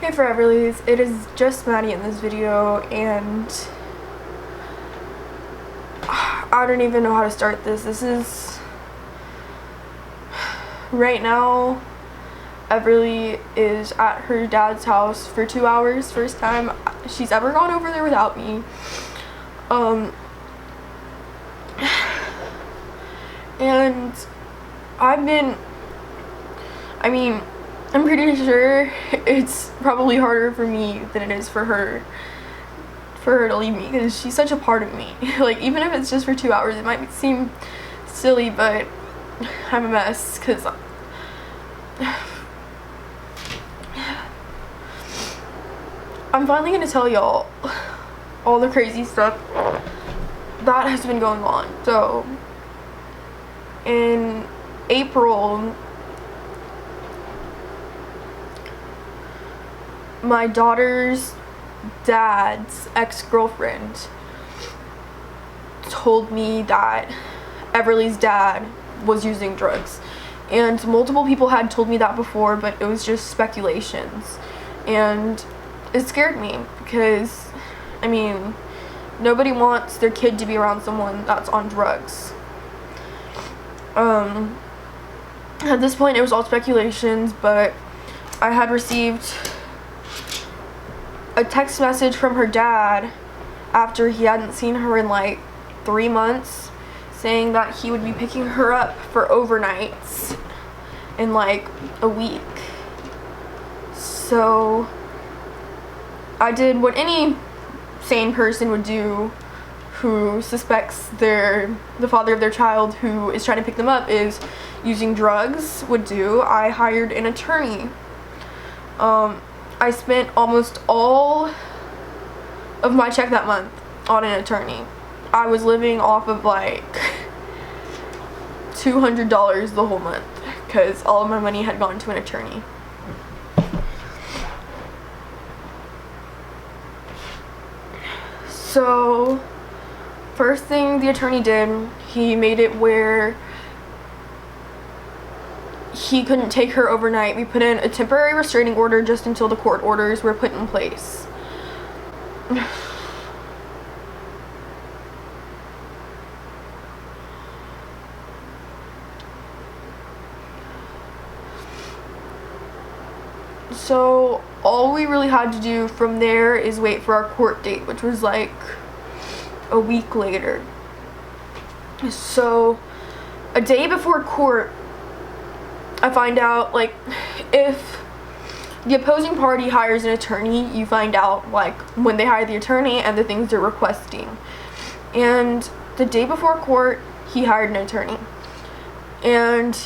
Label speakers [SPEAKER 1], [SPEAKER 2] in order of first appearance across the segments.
[SPEAKER 1] Hey Foreverlies, it is just Maddie in this video, and I don't even know how to start this. Right now, Everly is at her dad's house for 2 hours, first time she's ever gone over there without me. And I'm pretty sure it's probably harder for me than it is for her to leave me, because she's such a part of me. Like, even if it's just for 2 hours, it might seem silly, but I'm a mess, because I'm finally going to tell y'all all the crazy stuff that has been going on. So, in April, my daughter's dad's ex-girlfriend told me that Everly's dad was using drugs, and multiple people had told me that before, but it was just speculations, and it scared me because nobody wants their kid to be around someone that's on drugs. At this point it was all speculations, but I had received a text message from her dad after he hadn't seen her in like 3 months, saying that he would be picking her up for overnights in like a week. So I did what any sane person would do who suspects the father of their child who is trying to pick them up is using drugs would do. I hired an attorney. I spent almost all of my check that month on an attorney. I was living off of like $200 the whole month because all of my money had gone to an attorney. So, first thing the attorney did, he made it where he couldn't take her overnight. We put in a temporary restraining order just until the court orders were put in place. So all we really had to do from there is wait for our court date, which was like a week later. So a day before court, I find out, like, if the opposing party hires an attorney, you find out, like, when they hire the attorney and the things they're requesting. And the day before court, he hired an attorney. And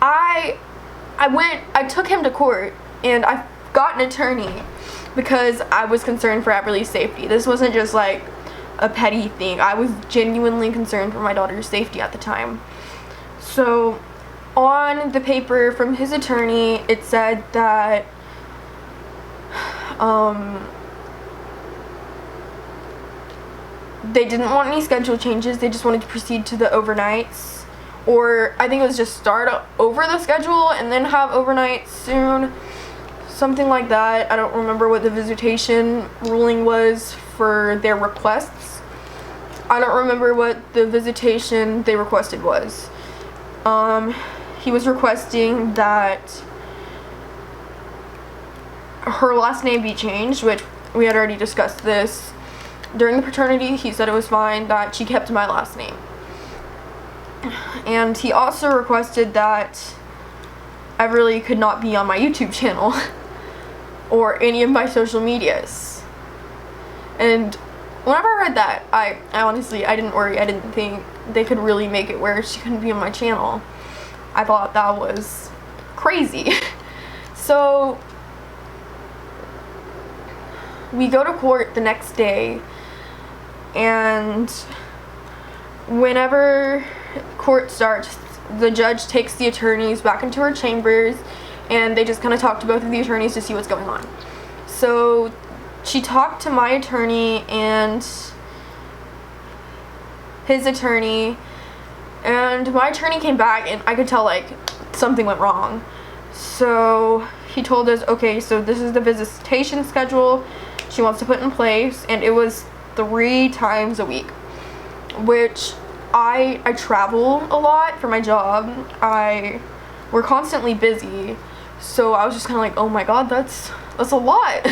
[SPEAKER 1] I took him to court, and I got an attorney because I was concerned for Everly's safety. This wasn't just, like, a petty thing. I was genuinely concerned for my daughter's safety at the time. So on the paper from his attorney, it said that they didn't want any schedule changes. They just wanted to proceed to the overnights, or I think it was just start over the schedule and then have overnights soon, something like that. I don't remember what the visitation ruling was for their requests. I don't remember what the visitation they requested was. He was requesting that her last name be changed, which we had already discussed this. During the paternity, he said it was fine that she kept my last name. And he also requested that Everly could not be on my YouTube channel or any of my social medias. And whenever I read that, I honestly, I didn't worry. I didn't think they could really make it where she couldn't be on my channel. I thought that was crazy. So we go to court the next day, and whenever court starts, the judge takes the attorneys back into her chambers, and they just kind of talk to both of the attorneys to see what's going on. So she talked to my attorney and his attorney, and my attorney came back, and I could tell, like, something went wrong. So he told us, okay, so this is the visitation schedule she wants to put in place, and it was 3 times a week, which I travel a lot for my job. We're constantly busy, so I was just kind of like, oh my god, that's a lot,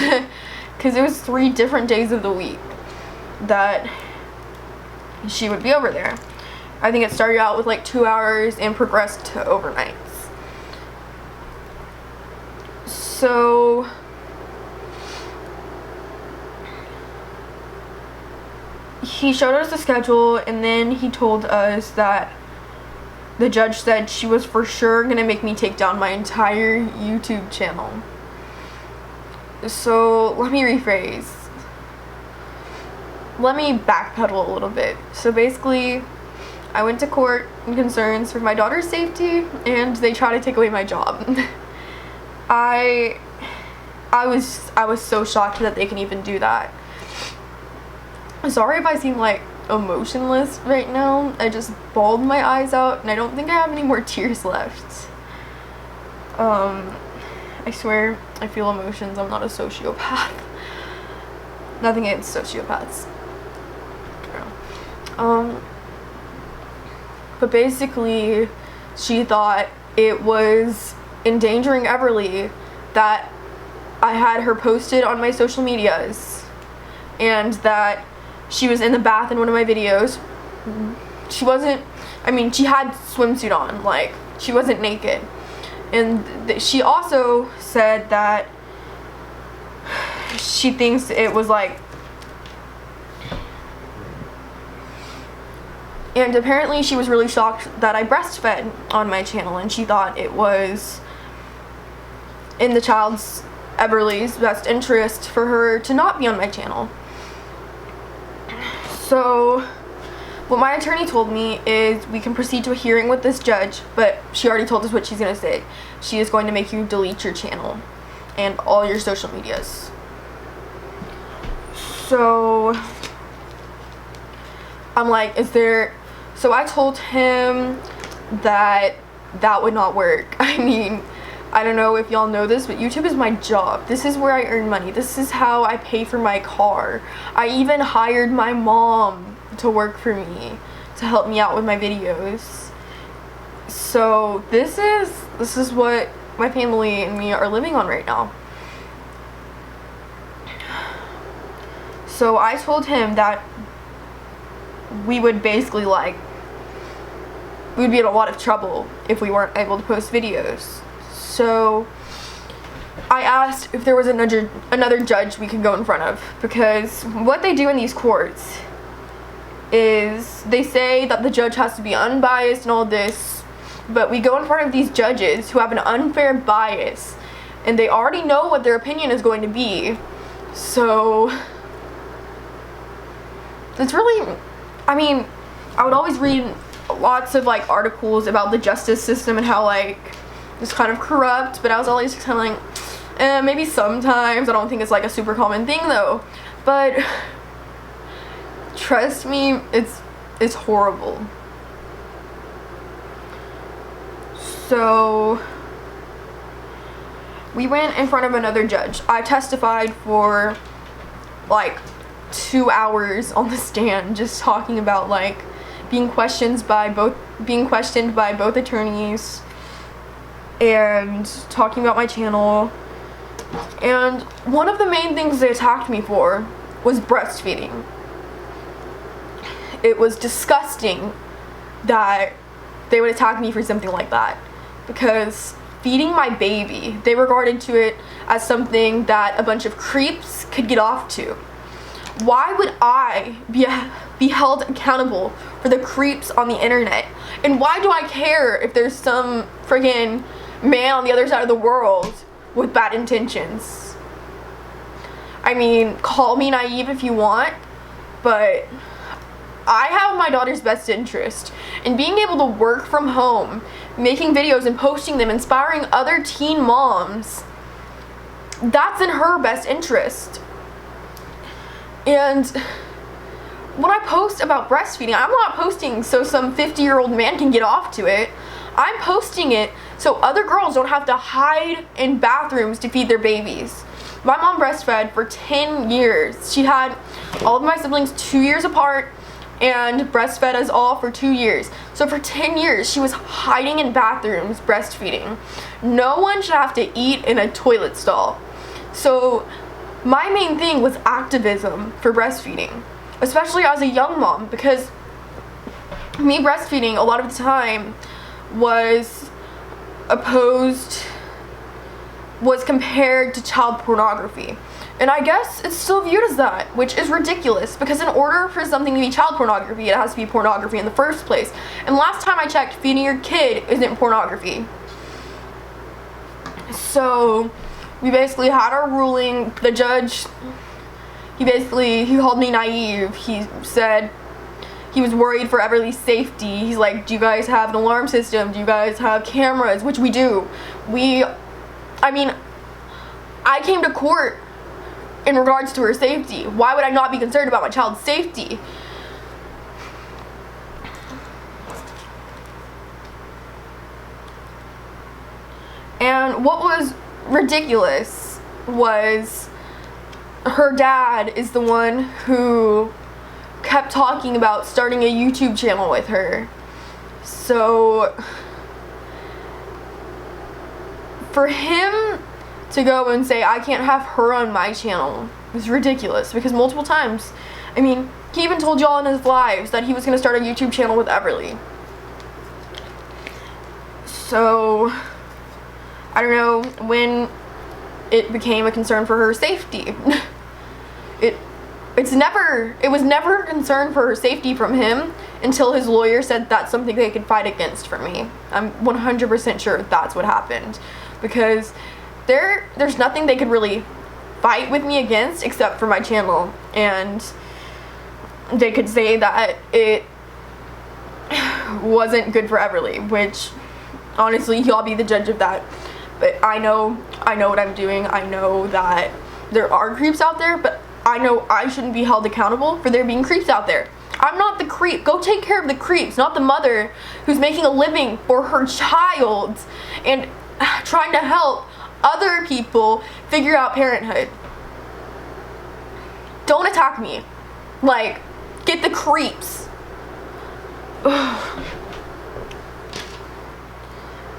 [SPEAKER 1] because it was 3 different days of the week that she would be over there. I think it started out with like 2 hours and progressed to overnights. So he showed us the schedule, and then he told us that the judge said she was for sure gonna make me take down my entire YouTube channel. So let me rephrase. Let me backpedal a little bit. So basically, I went to court in concerns for my daughter's safety, and they tried to take away my job. I was so shocked that they can even do that. Sorry if I seem like emotionless right now. I just bawled my eyes out, and I don't think I have any more tears left. I swear I feel emotions. I'm not a sociopath. Nothing against sociopaths. But basically, she thought it was endangering Everly that I had her posted on my social medias, and that she was in the bath in one of my videos. She wasn't, I mean, she had swimsuit on, like, she wasn't naked. And she also said that she thinks it was like, and apparently she was really shocked that I breastfed on my channel, and she thought it was in the child's, Everly's, best interest for her to not be on my channel. So what my attorney told me is we can proceed to a hearing with this judge, but she already told us what she's going to say. She is going to make you delete your channel and all your social medias. So I'm like, so I told him that would not work. I mean, I don't know if y'all know this, but YouTube is my job. This is where I earn money. This is how I pay for my car. I even hired my mom to work for me, to help me out with my videos. So this is what my family and me are living on right now. So I told him that we would basically we'd be in a lot of trouble if we weren't able to post videos. So I asked if there was another judge we could go in front of, because what they do in these courts is they say that the judge has to be unbiased and all this, but we go in front of these judges who have an unfair bias, and they already know what their opinion is going to be. So it's really, I mean, I would always read lots of like articles about the justice system and how like it's kind of corrupt, but I was always kind of like, maybe sometimes. I don't think it's like a super common thing though, but trust me, it's horrible. So we went in front of another judge. I testified for like 2 hours on the stand, just talking about like being questioned by both attorneys and talking about my channel. And one of the main things they attacked me for was breastfeeding. It was disgusting that they would attack me for something like that, because feeding my baby, they regarded to it as something that a bunch of creeps could get off to. Why would I be held accountable for the creeps on the internet? And why do I care if there's some friggin' man on the other side of the world with bad intentions? I mean, call me naive if you want, but I have my daughter's best interest, and being able to work from home, making videos and posting them, inspiring other teen moms, that's in her best interest. And when I post about breastfeeding, I'm not posting so some 50-year-old man can get off to it. I'm posting it so other girls don't have to hide in bathrooms to feed their babies. My mom breastfed for 10 years. She had all of my siblings 2 years apart and breastfed us all for 2 years. So for 10 years, she was hiding in bathrooms breastfeeding. No one should have to eat in a toilet stall. So my main thing was activism for breastfeeding, especially as a young mom, because me breastfeeding a lot of the time was compared to child pornography. And I guess it's still viewed as that, which is ridiculous, because in order for something to be child pornography, it has to be pornography in the first place. And last time I checked, feeding your kid isn't pornography. So we basically had our ruling. The judge, he called me naive. He said he was worried for Everly's safety. He's like, do you guys have an alarm system? Do you guys have cameras? Which we do. I came to court in regards to her safety. Why would I not be concerned about my child's safety? And what was ridiculous was her dad is the one who kept talking about starting a YouTube channel with her. So for him to go and say I can't have her on my channel was ridiculous, because multiple times, he even told y'all in his lives that he was going to start a YouTube channel with Everly. So I don't know when it became a concern for her safety. It was never a concern for her safety from him until his lawyer said that's something they could fight against for me. I'm 100% sure that's what happened, because there's nothing they could really fight with me against except for my channel, and they could say that it wasn't good for Everly, which honestly y'all be the judge of that. But I know what I'm doing. I know that there are creeps out there, but I know I shouldn't be held accountable for there being creeps out there. I'm not the creep. Go take care of the creeps, not the mother who's making a living for her child and trying to help other people figure out parenthood. Don't attack me. Like, get the creeps.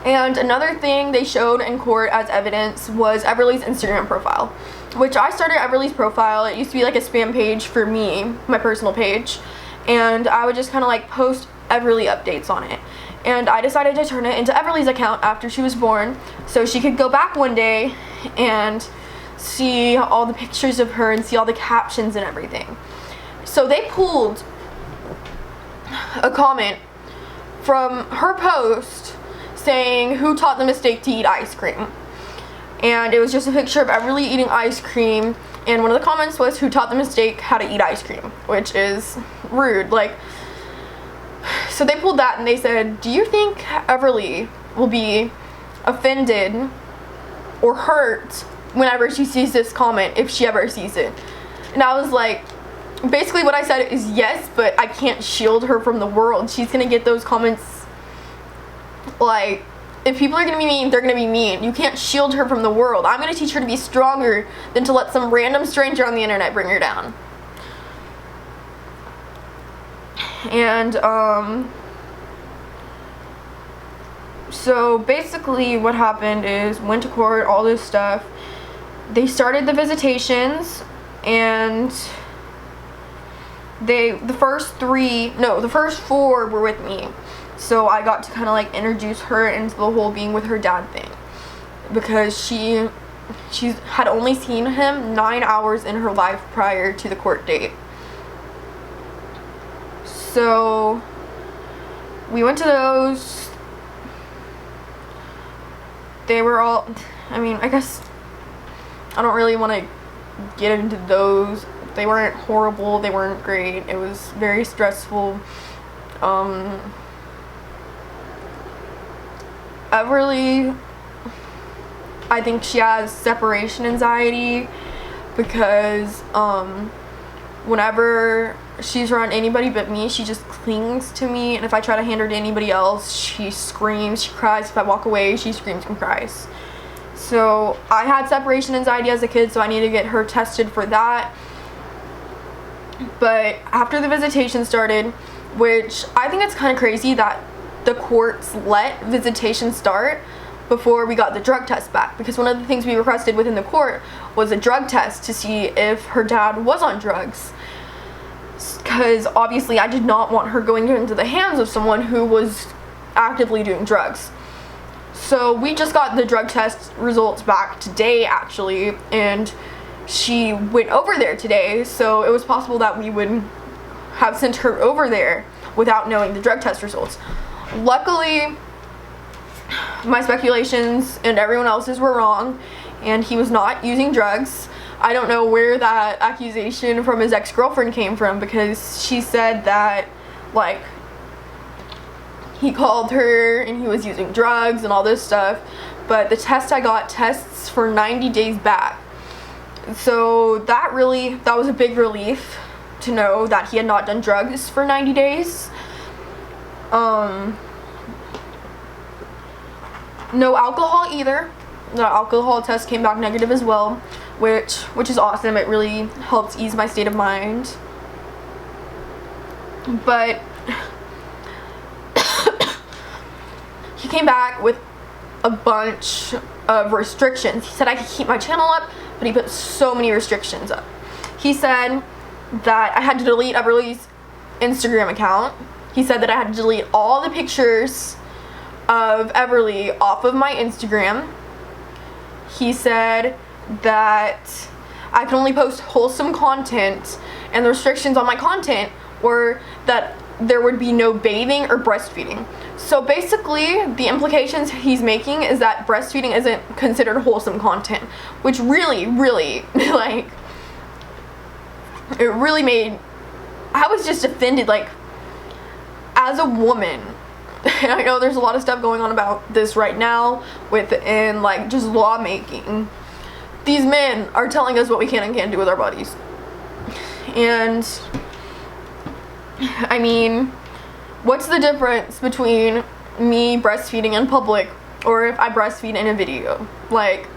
[SPEAKER 1] And another thing they showed in court as evidence was Everly's Instagram profile, which I started Everly's profile. It used to be like a spam page for me, my personal page, and I would just kind of like post Everly updates on it. And I decided to turn it into Everly's account after she was born, so she could go back one day and see all the pictures of her and see all the captions and everything. So they pulled a comment from her post saying who taught the mistake to eat ice cream. And it was just a picture of Everly eating ice cream, and one of the comments was who taught the mistake how to eat ice cream, which is rude. Like, so they pulled that and they said, do you think Everly will be offended or hurt whenever she sees this comment, if she ever sees it? And I was like, basically what I said is yes, but I can't shield her from the world. She's gonna get those comments. Like, if people are gonna be mean, they're gonna be mean. You can't shield her from the world. I'm gonna teach her to be stronger than to let some random stranger on the internet bring her down. And so basically what happened is, went to court, all this stuff. They started the visitations, and the first 4 were with me. So I got to kind of like introduce her into the whole being with her dad thing, because she had only seen him 9 hours in her life prior to the court date. So we went to those. They were all, I guess I don't really want to get into those. They weren't horrible, they weren't great. It was very stressful. Everly, I think she has separation anxiety, because whenever she's around anybody but me, she just clings to me, and if I try to hand her to anybody else, she screams, she cries. If I walk away, she screams and cries. So I had separation anxiety as a kid, so I need to get her tested for that. But after the visitation started, which I think it's kind of crazy that the courts let visitation start before we got the drug test back, because one of the things we requested within the court was a drug test to see if her dad was on drugs, because obviously I did not want her going into the hands of someone who was actively doing drugs. So we just got the drug test results back today, actually, and she went over there today, so it was possible that we would have sent her over there without knowing the drug test results. Luckily, my speculations and everyone else's were wrong, and he was not using drugs. I don't know where that accusation from his ex-girlfriend came from, because she said that, like, he called her and he was using drugs and all this stuff, but the test I got tests for 90 days back. So that was a big relief to know that he had not done drugs for 90 days. No alcohol either. The alcohol test came back negative as well, which is awesome. It really helps ease my state of mind. But he came back with a bunch of restrictions. He said I could keep my channel up, but he put so many restrictions up. He said that I had to delete Everly's Instagram account. He said that I had to delete all the pictures of Everly off of my Instagram. He said that I can only post wholesome content, and the restrictions on my content were that there would be no bathing or breastfeeding. So basically, the implications he's making is that breastfeeding isn't considered wholesome content, which really, like, it really made, I was just offended, like, as a woman. And I know there's a lot of stuff going on about this right now within, like, just lawmaking. These men are telling us what we can and can't do with our bodies. And I mean, what's the difference between me breastfeeding in public or if I breastfeed in a video? Like,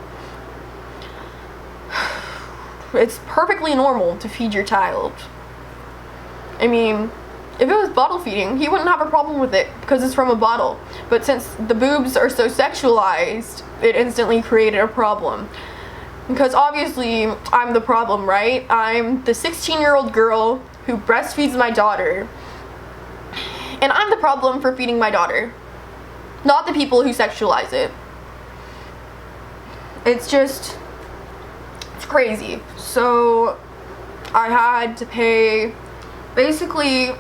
[SPEAKER 1] it's perfectly normal to feed your child. I mean, if it was bottle feeding, he wouldn't have a problem with it because it's from a bottle. But since the boobs are so sexualized, it instantly created a problem. Because obviously, I'm the problem, right? I'm the 16-year-old girl who breastfeeds my daughter. And I'm the problem for feeding my daughter, not the people who sexualize it. It's crazy. So I had to pay, basically,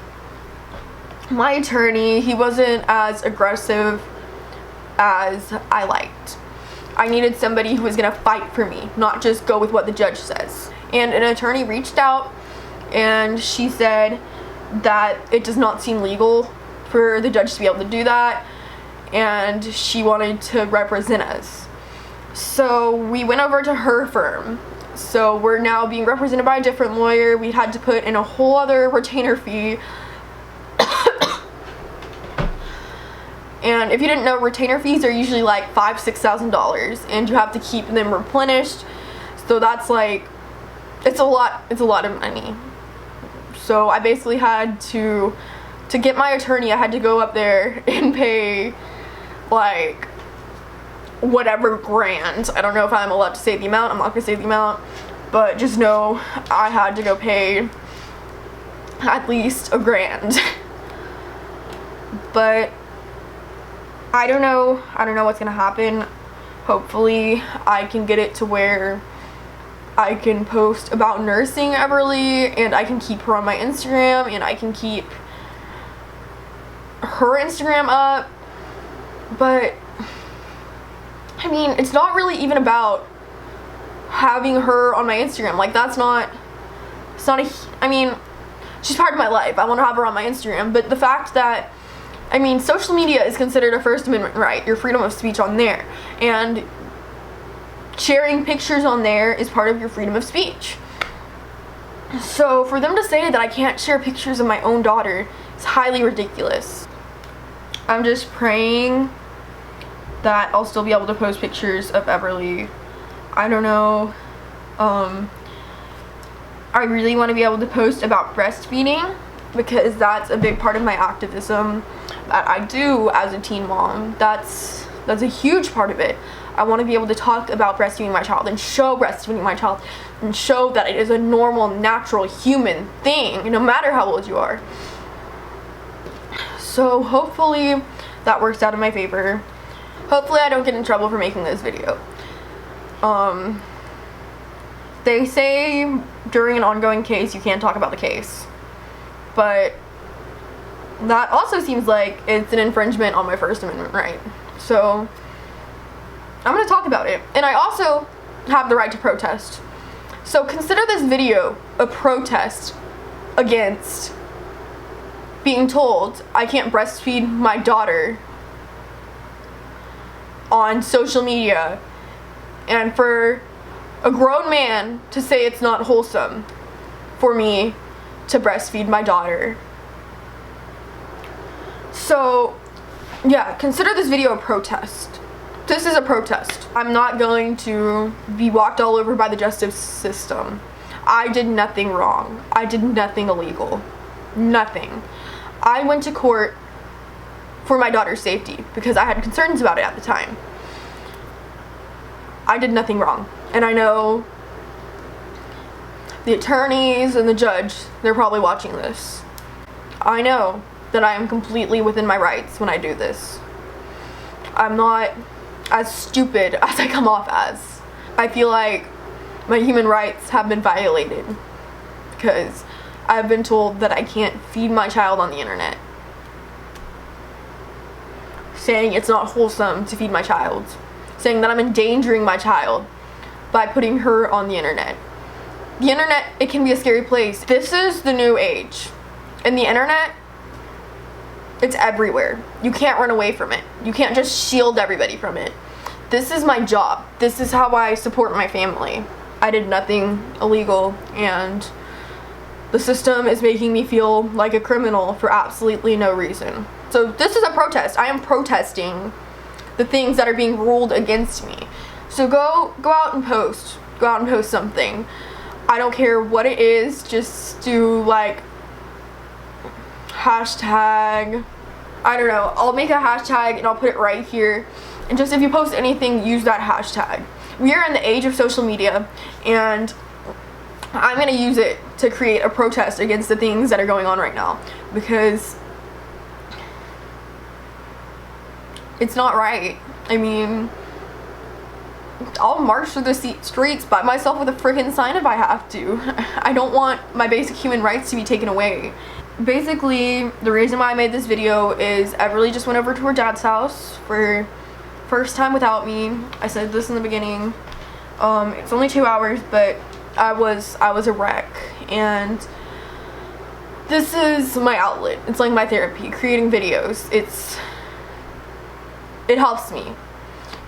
[SPEAKER 1] my attorney. He wasn't as aggressive as I liked. I needed somebody who was gonna fight for me, not just go with what the judge says. And an attorney reached out, and she said that it does not seem legal for the judge to be able to do that, and she wanted to represent us. So we went over to her firm. So we're now being represented by a different lawyer. We had to put in a whole other retainer fee. And if you didn't know, retainer fees are usually like $5,000-$6,000, and you have to keep them replenished. So that's like, it's a lot of money. So I basically had to get my attorney, I had to go up there and pay like whatever grand. I don't know if I'm allowed to say the amount. I'm not gonna say the amount, but just know I had to go pay at least $1,000. But I don't know what's gonna happen. Hopefully I can get it to where I can post about nursing Everly, and I can keep her on my Instagram, and I can keep her Instagram up. But I mean, it's not really even about having her on my Instagram. Like, I mean, she's part of my life. I want to have her on my Instagram. But the fact that, I mean, social media is considered a First Amendment right, your freedom of speech on there. And sharing pictures on there is part of your freedom of speech. So for them to say that I can't share pictures of my own daughter is highly ridiculous. I'm just praying that I'll still be able to post pictures of Everly. I don't know. I really want to be able to post about breastfeeding because that's a big part of my activism that I do as a teen mom. That's a huge part of it. I want to be able to talk about breastfeeding my child and show breastfeeding my child and show that it is a normal, natural, human thing, no matter how old you are. So hopefully that works out in my favor. Hopefully I don't get in trouble for making this video. They say during an ongoing case you can't talk about the case, but that also seems like it's an infringement on my First Amendment right. So I'm gonna talk about it. And I also have the right to protest. So consider this video a protest against being told I can't breastfeed my daughter on social media, and for a grown man to say it's not wholesome for me to breastfeed my daughter. So yeah, consider this video a protest. This is a protest. I'm not going to be walked all over by the justice system. I did nothing wrong. I did nothing illegal. Nothing. I went to court for my daughter's safety because I had concerns about it at the time. I did nothing wrong. And I know the attorneys and the judge, they're probably watching this. I know that I am completely within my rights when I do this. I'm not as stupid as I come off as. I feel like my human rights have been violated because I've been told that I can't feed my child on the internet, saying it's not wholesome to feed my child, saying that I'm endangering my child by putting her on the internet. The internet, it can be a scary place. This is the new age, and the internet, it's everywhere. You can't run away from it. You can't just shield everybody from it. This is my job. This is how I support my family. I did nothing illegal, and the system is making me feel like a criminal for absolutely no reason. So this is a protest. I am protesting the things that are being ruled against me. So go out and post. Go out and post something. I don't care what it is. Just do like hashtag, I don't know, I'll make a hashtag and I'll put it right here, and just if you post anything, use that hashtag. We are in the age of social media, and I'm gonna use it to create a protest against the things that are going on right now, because it's not right. I mean, I'll march through the streets by myself with a freaking sign if I have to. I don't want my basic human rights to be taken away. Basically, the reason why I made this video is Everly just went over to her dad's house for first time without me. I said this in the beginning. It's only 2 hours, but I was a wreck, and this is my outlet. It's like my therapy, creating videos. It helps me,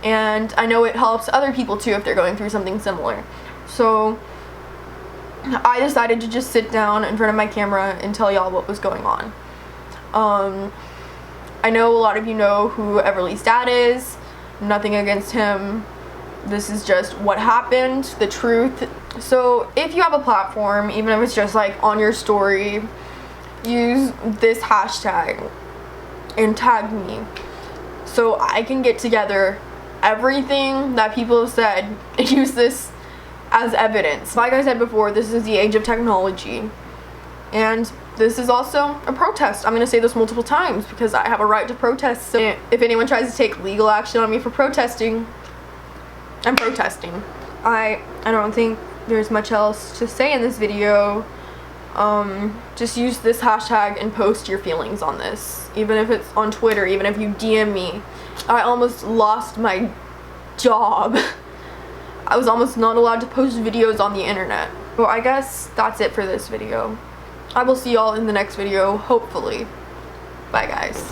[SPEAKER 1] and I know it helps other people too if they're going through something similar. So I decided to just sit down in front of my camera and tell y'all what was going on. I know a lot of you know who Everly's dad is. Nothing against him. This is just what happened, the truth. So if you have a platform, even if it's just like on your story, use this hashtag and tag me so I can get together everything that people have said and use this as evidence. Like I said before, this is the age of technology, and this is also a protest. I'm going to say this multiple times because I have a right to protest. So if anyone tries to take legal action on me for protesting, I'm protesting. I don't think there's much else to say in this video. Just use this hashtag and post your feelings on this. Even if it's on Twitter, even if you DM me. I almost lost my job. I was almost not allowed to post videos on the internet. Well, I guess that's it for this video. I will see y'all in the next video, hopefully. Bye, guys.